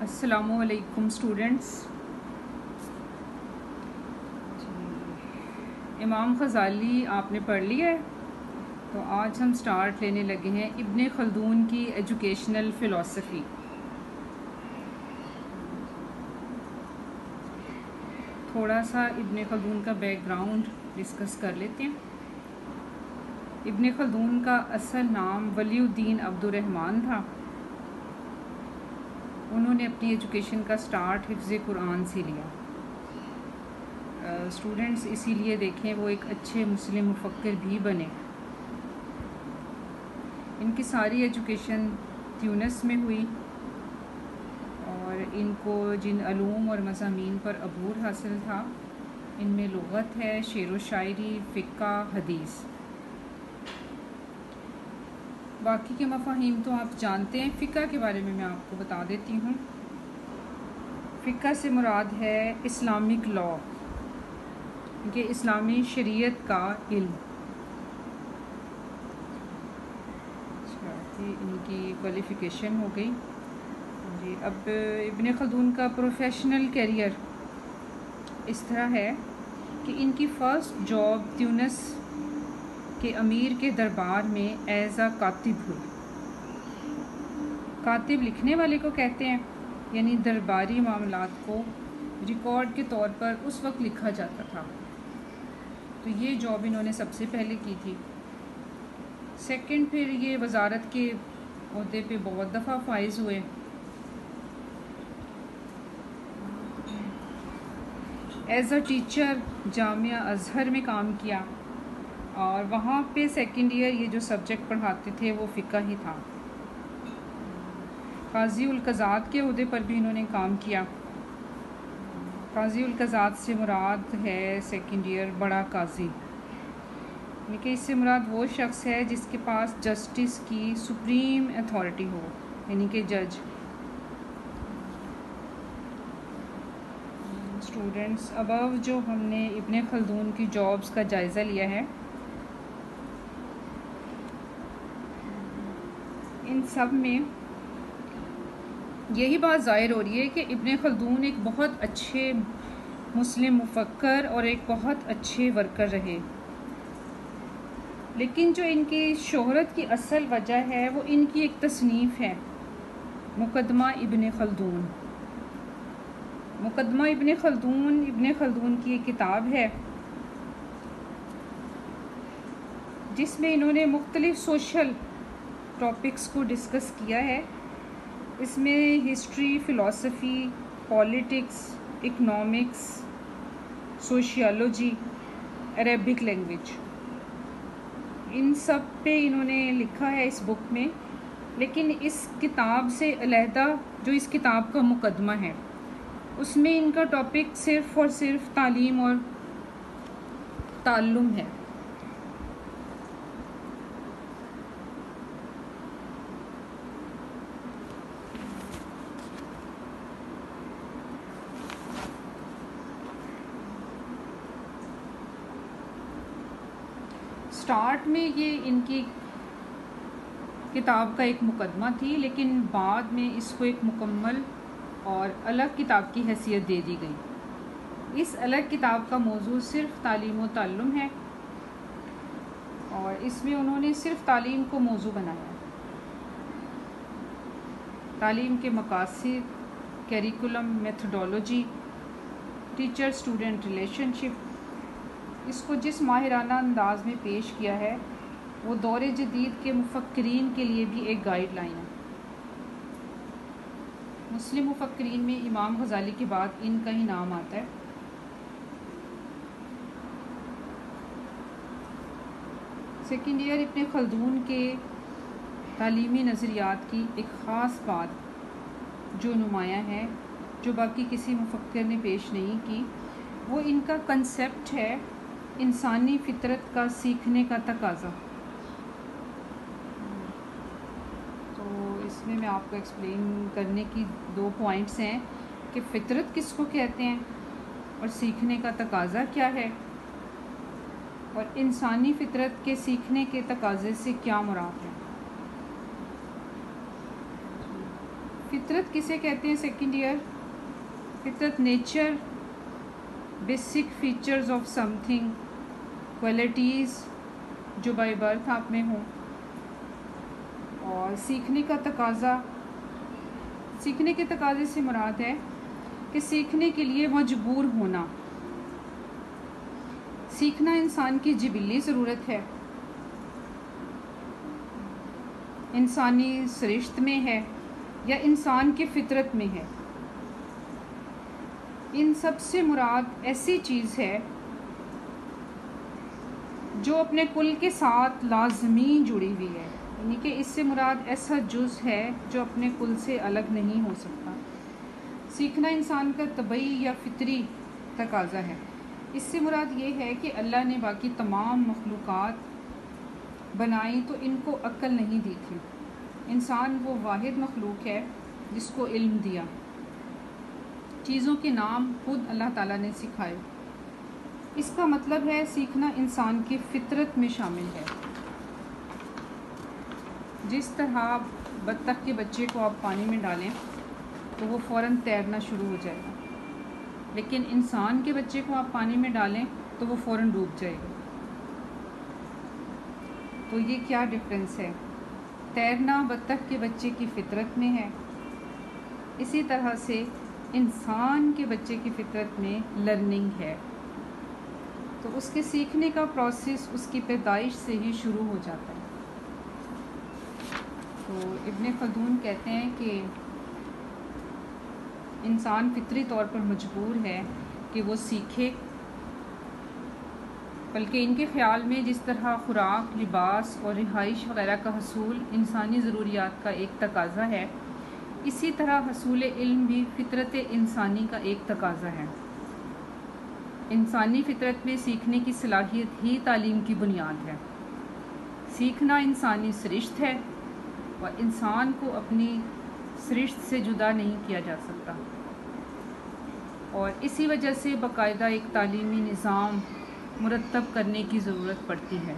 السلام علیکم اسٹوڈنٹس. امام غزالی آپ نے پڑھ لیا ہے تو آج ہم سٹارٹ لینے لگے ہیں ابن خلدون کی ایجوکیشنل فلسفی. تھوڑا سا ابن خلدون کا بیک گراؤنڈ ڈسکس کر لیتے ہیں. ابن خلدون کا اصل نام ولی الدین عبد الرحمن تھا. انہوں نے اپنی ایجوکیشن کا سٹارٹ حفظ قرآن سے لیا. اسٹوڈنٹس اسی لیے دیکھیں وہ ایک اچھے مسلم مفکر بھی بنے. ان کی ساری ایجوکیشن تیونس میں ہوئی اور ان کو جن علوم اور مضامین پر عبور حاصل تھا ان میں لغت ہے، شعر و شاعری، فقہ، حدیث. باقی کے مفاہیم تو آپ جانتے ہیں. فقہ کے بارے میں آپ کو بتا دیتی ہوں. فقہ سے مراد ہے اسلامک لاء، کہ اسلامی شریعت کا علم. ان کی کوالیفیکیشن ہو گئی جی. اب ابن خلدون کا پروفیشنل کیریئر اس طرح ہے کہ ان کی فرسٹ جاب تیونس کے امیر کے دربار میں ایز اے کاتب ہوئی. کاتب لکھنے والے کو کہتے ہیں، یعنی درباری معاملات کو ریکارڈ کے طور پر اس وقت لکھا جاتا تھا. تو یہ جاب انہوں نے سب سے پہلے کی تھی. سیکنڈ پھر یہ وزارت کے عہدے پہ بہت دفعہ فائز ہوئے. ایز اے ٹیچر جامعہ ازہر میں کام کیا اور وہاں پہ سیکنڈ ایئر یہ جو سبجیکٹ پڑھاتے تھے وہ فقہ ہی تھا. قاضی القضات کے عہدے پر بھی انہوں نے کام کیا. قاضی القضات سے مراد ہے سیکنڈ ایئر بڑا قاضی، یعنی کہ اس سے مراد وہ شخص ہے جس کے پاس جسٹس کی سپریم اتھارٹی ہو، یعنی کہ جج. اسٹوڈنٹس ابو جو ہم نے ابن خلدون کی جابس کا جائزہ لیا ہے، ان سب میں یہی بات ظاہر ہو رہی ہے کہ ابن خلدون ایک بہت اچھے مسلم مفکر اور ایک بہت اچھے ورکر رہے. لیکن جو ان کی شہرت کی اصل وجہ ہے وہ ان کی ایک تصنیف ہے، مقدمہ ابن خلدون. مقدمہ ابن خلدون کی ایک کتاب ہے جس میں انہوں نے مختلف سوشل ٹاپکس کو ڈسکس کیا ہے. اس میں ہسٹری، فلسفی، politics, economics, sociology, Arabic language, ان سب پہ انہوں نے لکھا ہے اس بک میں. لیکن اس کتاب سے علیحدہ جو اس کتاب کا مقدمہ ہے اس میں ان کا ٹاپک صرف اور صرف تعلیم اور تعلم ہے. سٹارٹ میں یہ ان کی کتاب کا ایک مقدمہ تھی، لیکن بعد میں اس کو ایک مکمل اور الگ کتاب کی حیثیت دے دی گئی. اس الگ کتاب کا موضوع صرف تعلیم و تعلم ہے اور اس میں انہوں نے صرف تعلیم کو موضوع بنایا. تعلیم کے مقاصد، curriculum, methodology, teacher student relationship, اس کو جس ماہرانہ انداز میں پیش کیا ہے وہ دور جدید کے مفکرین کے لیے بھی ایک گائیڈ لائن ہے. مسلم مفکرین میں امام غزالی کے بعد ان کا ہی نام آتا ہے. سیکنڈ ایئر ابن خلدون کے تعلیمی نظریات کی ایک خاص بات جو نمایاں ہے، جو باقی کسی مفکر نے پیش نہیں کی، وہ ان کا کنسیپٹ ہے انسانی فطرت کا سیکھنے کا تقاضا. تو اس میں آپ کو ایکسپلین کرنے کی 2 پوائنٹس ہیں کہ فطرت کس کو کہتے ہیں اور سیکھنے کا تقاضا کیا ہے، اور انسانی فطرت کے سیکھنے کے تقاضے سے کیا مراد ہے. فطرت کسے کہتے ہیں سیکنڈ ایئر؟ فطرت nature, basic features of some thing, qualities جو بائی برتھ آپ میں ہوں. اور سیکھنے کا تقاضا، سیکھنے کے تقاضے سے مراد ہے کہ سیکھنے کے لیے مجبور ہونا. سیکھنا انسان کی جبلی ضرورت ہے، انسانی سرشت میں ہے یا انسان کی فطرت میں ہے. ان سب سے مراد ایسی چیز ہے جو اپنے کل کے ساتھ لازمی جڑی ہوئی ہے، یعنی کہ اس سے مراد ایسا جز ہے جو اپنے کل سے الگ نہیں ہو سکتا. سیکھنا انسان کا طبعی یا فطری تقاضا ہے. اس سے مراد یہ ہے کہ اللہ نے باقی تمام مخلوقات بنائی تو ان کو عقل نہیں دی تھی. انسان وہ واحد مخلوق ہے جس کو علم دیا. چیزوں کے نام خود اللہ تعالیٰ نے سکھائے. اس کا مطلب ہے سیکھنا انسان کی فطرت میں شامل ہے. جس طرح بطخ کے بچے کو آپ پانی میں ڈالیں تو وہ فوراً تیرنا شروع ہو جائے گا، لیکن انسان کے بچے کو آپ پانی میں ڈالیں تو وہ فوراً ڈوب جائے گا. تو یہ کیا ڈفرینس ہے؟ تیرنا بطخ کے بچے کی فطرت میں ہے، اسی طرح سے انسان کے بچے کی فطرت میں لرننگ ہے. تو اس کے سیکھنے کا پروسیس اس کی پیدائش سے ہی شروع ہو جاتا ہے. تو ابن خلدون کہتے ہیں کہ انسان فطری طور پر مجبور ہے کہ وہ سیکھے، بلکہ ان کے خیال میں جس طرح خوراک، لباس اور رہائش وغیرہ کا حصول انسانی ضروریات کا ایک تقاضا ہے، اسی طرح حصول علم بھی فطرت انسانی کا ایک تقاضا ہے. انسانی فطرت میں سیکھنے کی صلاحیت ہی تعلیم کی بنیاد ہے. سیکھنا انسانی سرشت ہے اور انسان کو اپنی سرشت سے جدا نہیں کیا جا سکتا، اور اسی وجہ سے باقاعدہ ایک تعلیمی نظام مرتب کرنے کی ضرورت پڑتی ہے.